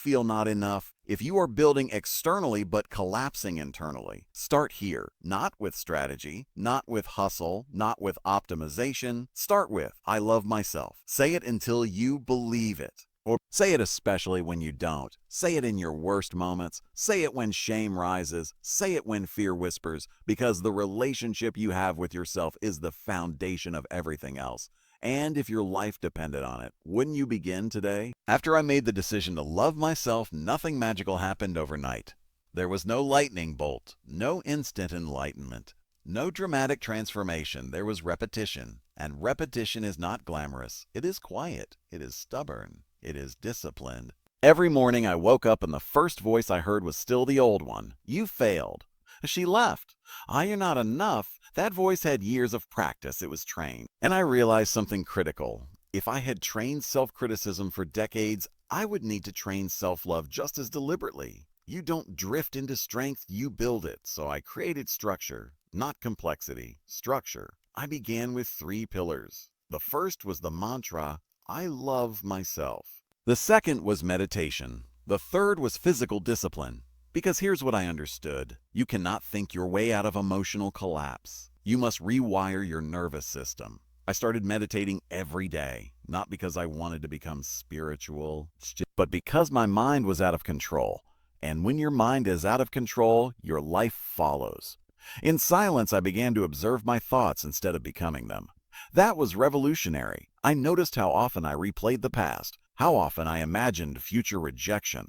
feel not enough, if you are building externally but collapsing internally, start here. Not with strategy, not with hustle, not with optimization. Start with, I love myself. Say it until you believe it. Or say it especially when you don't. Say it in your worst moments. Say it when shame rises. Say it when fear whispers, because the relationship you have with yourself is the foundation of everything else. And if your life depended on it, wouldn't you begin today? After I made the decision to love myself, nothing magical happened overnight. There was no lightning bolt, no instant enlightenment, no dramatic transformation. There was repetition. And repetition is not glamorous. It is quiet. It is stubborn. It is disciplined. Every morning I woke up and the first voice I heard was still the old one. You failed. She left. Ah, you're not enough. That voice had years of practice. It was trained. And I realized something critical. If I had trained self-criticism for decades, I would need to train self-love just as deliberately. You don't drift into strength, you build it. So I created structure, not complexity. Structure. I began with 3 pillars. The first was the mantra, I love myself. The second was meditation. The third was physical discipline. Because here's what I understood. You cannot think your way out of emotional collapse. You must rewire your nervous system. I started meditating every day, not because I wanted to become spiritual, but because my mind was out of control. And when your mind is out of control, your life follows. In silence, I began to observe my thoughts instead of becoming them. That was revolutionary. I noticed how often I replayed the past, how often I imagined future rejection.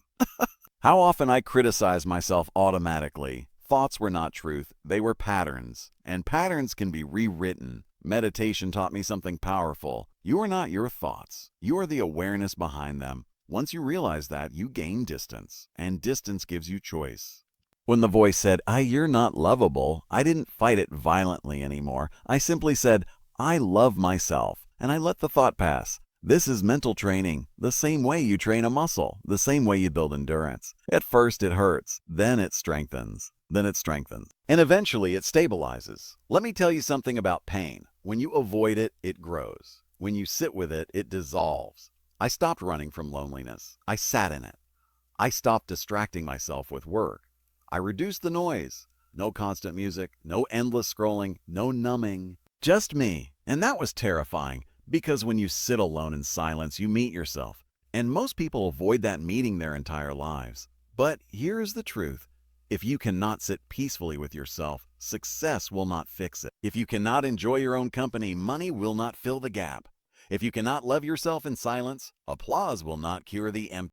How often I criticized myself automatically. Thoughts were not truth, they were patterns. And patterns can be rewritten. Meditation taught me something powerful. You are not your thoughts. You are the awareness behind them. Once you realize that, you gain distance. And distance gives you choice. When the voice said, you're not lovable, I didn't fight it violently anymore. I simply said, I love myself. And I let the thought pass. This is mental training, the same way you train a muscle, the same way you build endurance. At first it hurts, then it strengthens, and eventually it stabilizes. Let me tell you something about pain. When you avoid it, it grows. When you sit with it, it dissolves. I stopped running from loneliness. I sat in it. I stopped distracting myself with work. I reduced the noise. No constant music, no endless scrolling, no numbing. Just me. And that was terrifying. Because when you sit alone in silence, you meet yourself. And most people avoid that meeting their entire lives. But here is the truth. If you cannot sit peacefully with yourself, success will not fix it. If you cannot enjoy your own company, money will not fill the gap. If you cannot love yourself in silence, applause will not cure the empty.